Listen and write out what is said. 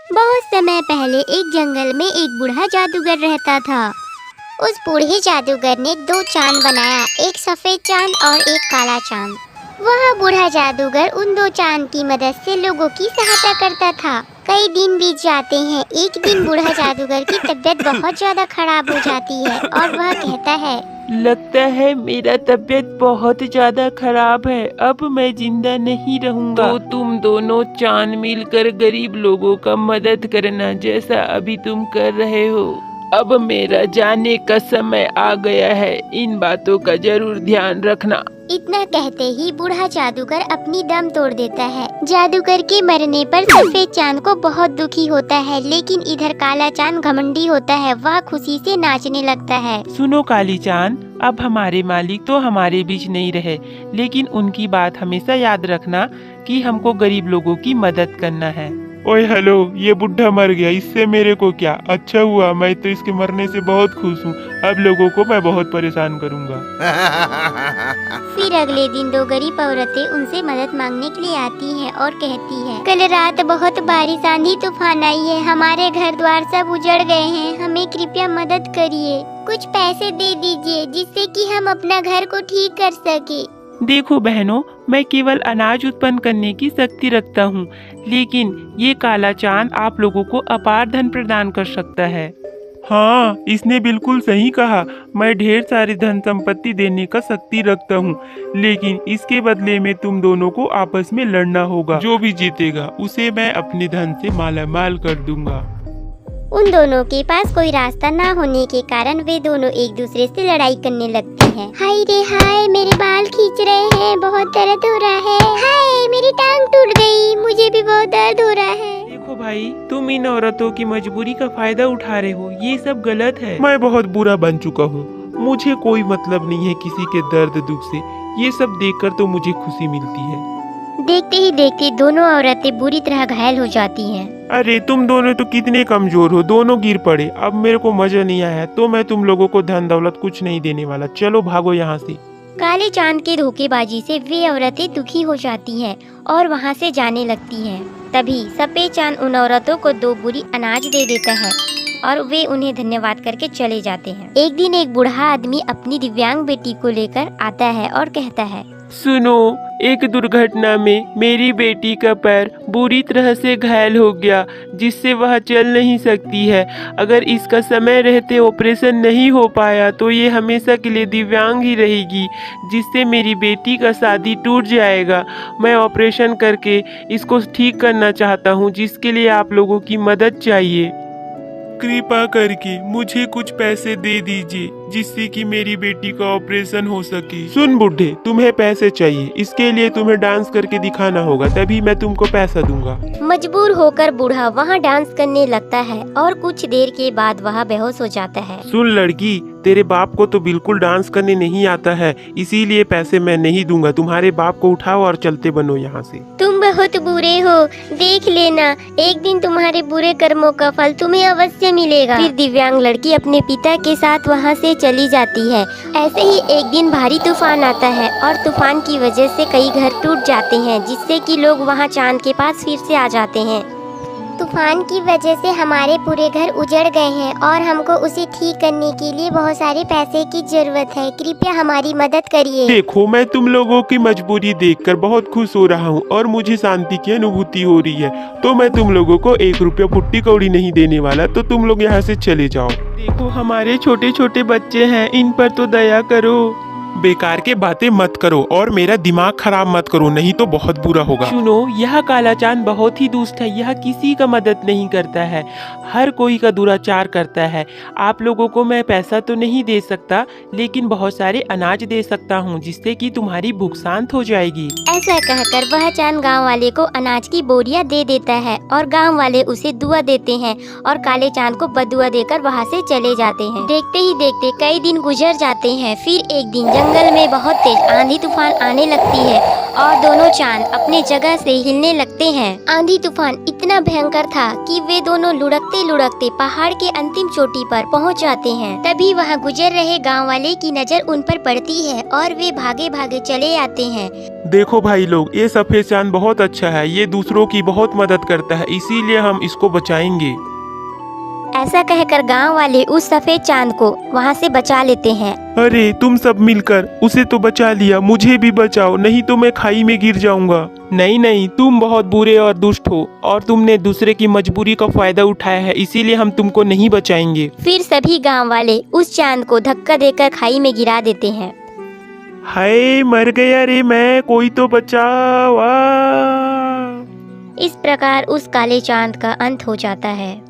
बहुत समय पहले एक जंगल में एक बूढ़ा जादूगर रहता था। उस बूढ़े जादूगर ने दो चांद बनाया, एक सफेद चांद और एक काला चांद। वह बूढ़ा जादूगर उन दो चांद की मदद से लोगों की सहायता करता था। कई दिन बीत जाते हैं। एक दिन बूढ़ा जादूगर की तबीयत बहुत ज्यादा खराब हो जाती है और वह कहता है, लगता है मेरा तबीयत बहुत ज्यादा खराब है, अब मैं जिंदा नहीं रहूंगा। तो तुम दोनों चांद मिलकर गरीब लोगों का मदद करना, जैसा अभी तुम कर रहे हो। अब मेरा जाने का समय आ गया है, इन बातों का जरूर ध्यान रखना। इतना कहते ही बूढ़ा जादूगर अपनी दम तोड़ देता है। जादूगर के मरने पर सफेद चांद को बहुत दुखी होता है, लेकिन इधर काला चांद घमंडी होता है। वह खुशी से नाचने लगता है। सुनो काली चांद, अब हमारे मालिक तो हमारे बीच नहीं रहे, लेकिन उनकी बात हमेशा याद रखना कि हमको गरीब लोगों की मदद करना है। ओए हेलो, ये बुढ़ा मर गया, इससे मेरे को क्या? अच्छा हुआ, मैं तो इसके मरने से बहुत खुश हूँ। अब लोगों को मैं बहुत परेशान करूँगा। फिर अगले दिन दो गरीब औरतें उनसे मदद मांगने के लिए आती हैं और कहती है, कल रात बहुत बारिश आंधी तूफान आई है, हमारे घर द्वार सब उजड़ गए हैं, हमें कृपया मदद करिए। कुछ पैसे दे दीजिए जिससे कि हम अपना घर को ठीक कर सके। देखो बहनों, मैं केवल अनाज उत्पन्न करने की शक्ति रखता हूँ, लेकिन ये काला चांद आप लोगों को अपार धन प्रदान कर सकता है। हाँ, इसने बिल्कुल सही कहा। मैं ढेर सारी धन संपत्ति देने का शक्ति रखता हूँ, लेकिन इसके बदले में तुम दोनों को आपस में लड़ना होगा। जो भी जीतेगा उसे मैं अपने धन से मालामाल कर दूंगा। उन दोनों के पास कोई रास्ता ना होने के कारण वे दोनों एक दूसरे से लड़ाई करने लगते हैं। हाय रे हाय, मेरे बाल खींच रहे हैं, बहुत दर्द हो रहा है। हाय, मेरी टांग टूट गई, मुझे भी बहुत दर्द हो रहा है। देखो भाई, तुम इन औरतों की मजबूरी का फायदा उठा रहे हो, ये सब गलत है। मैं बहुत बुरा बन चुका हूँ, मुझे कोई मतलब नहीं है किसी के दर्द दुख से। ये सब देखकर तो मुझे खुशी मिलती है। देखते ही देखते दोनों औरतें बुरी तरह घायल हो जाती हैं। अरे तुम दोनों तो कितने कमजोर हो, दोनों गिर पड़े। अब मेरे को मजा नहीं आया, तो मैं तुम लोगों को धन दौलत कुछ नहीं देने वाला। चलो भागो यहाँ से। काले चांद के धोखेबाजी से वे औरतें दुखी हो जाती हैं और वहाँ से जाने लगती हैं। तभी सफेद चांद उन औरतों को दो बुरी अनाज दे देता है और वे उन्हें धन्यवाद करके चले जाते हैं। एक दिन एक बूढ़ा आदमी अपनी दिव्यांग बेटी को लेकर आता है और कहता है, सुनो, एक दुर्घटना में मेरी बेटी का पैर बुरी तरह से घायल हो गया, जिससे वह चल नहीं सकती है। अगर इसका समय रहते ऑपरेशन नहीं हो पाया तो ये हमेशा के लिए दिव्यांग ही रहेगी, जिससे मेरी बेटी का शादी टूट जाएगा। मैं ऑपरेशन करके इसको ठीक करना चाहता हूँ, जिसके लिए आप लोगों की मदद चाहिए। कृपा करके मुझे कुछ पैसे दे दीजिए, जिससे कि मेरी बेटी का ऑपरेशन हो सके। सुन बुढ़े, तुम्हें पैसे चाहिए, इसके लिए तुम्हें डांस करके दिखाना होगा, तभी मैं तुमको पैसा दूंगा। मजबूर होकर बूढ़ा वहाँ डांस करने लगता है और कुछ देर के बाद वह बेहोश हो जाता है। सुन लड़की, तेरे बाप को तो बिल्कुल डांस करने नहीं आता है, इसीलिए पैसे मैं नहीं दूंगा। तुम्हारे बाप को उठाओ और चलते बनो यहाँ से। तुम बहुत बुरे हो, देख लेना, एक दिन तुम्हारे बुरे कर्मों का फल तुम्हें अवश्य मिलेगा। फिर दिव्यांग लड़की अपने पिता के साथ वहाँ से चली जाती है। ऐसे ही एक दिन भारी तूफान आता है और तूफान की वजह से कई घर टूट जाते हैं, जिससे कि लोग वहाँ चांद के पास फिर से आ जाते हैं। तूफान की वजह से हमारे पूरे घर उजड़ गए हैं और हमको उसे ठीक करने के लिए बहुत सारे पैसे की जरूरत है, कृपया हमारी मदद करिए। देखो, मैं तुम लोगों की मजबूरी देखकर बहुत खुश हो रहा हूँ और मुझे शांति की अनुभूति हो रही है, तो मैं तुम लोगों को 1 रुपया फुट्टी कौड़ी नहीं देने वाला, तो तुम लोग यहाँ से चले जाओ। देखो, हमारे छोटे छोटे बच्चे हैं, इन पर तो दया करो। बेकार के बातें मत करो और मेरा दिमाग खराब मत करो, नहीं तो बहुत बुरा होगा। सुनो, यह काला चांद बहुत ही दुष्ट है, यह किसी का मदद नहीं करता है, हर कोई का दुराचार करता है। आप लोगों को मैं पैसा तो नहीं दे सकता, लेकिन बहुत सारे अनाज दे सकता हूँ, जिससे कि तुम्हारी भूख शांत हो जाएगी। ऐसा कहकर वह चांद गांव वाले को अनाज की बोरियां दे देता है और गांव वाले उसे दुआ देते हैं और काले चांद को बदुआ देकर वहां से चले जाते हैं। देखते ही देखते कई दिन गुजर जाते हैं। फिर एक दिन जंगल में बहुत तेज आंधी तूफान आने लगती है और दोनों चांद अपने जगह से हिलने लगते हैं। आंधी तूफान इतना भयंकर था कि वे दोनों लुढ़कते लुढ़कते पहाड़ के अंतिम चोटी पर पहुंच जाते हैं। तभी वहां गुजर रहे गांव वाले की नजर उन पर पड़ती है और वे भागे भागे चले आते हैं। देखो भाई लोग, ये सफेद चांद बहुत अच्छा है, ये दूसरों की बहुत मदद करता है, इसीलिए हम इसको बचाएंगे। ऐसा कहकर गांव वाले उस सफेद चांद को वहां से बचा लेते हैं। अरे तुम सब मिलकर उसे तो बचा लिया, मुझे भी बचाओ, नहीं तो मैं खाई में गिर जाऊंगा। नहीं नहीं, तुम बहुत बुरे और दुष्ट हो और तुमने दूसरे की मजबूरी का फायदा उठाया है, इसीलिए हम तुमको नहीं बचाएंगे। फिर सभी गांव वाले उस चांद को धक्का देकर खाई में गिरा देते हैं। हाय मर गया रे मैं, कोई तो बचाओ। इस प्रकार उस काले चांद का अंत हो जाता है।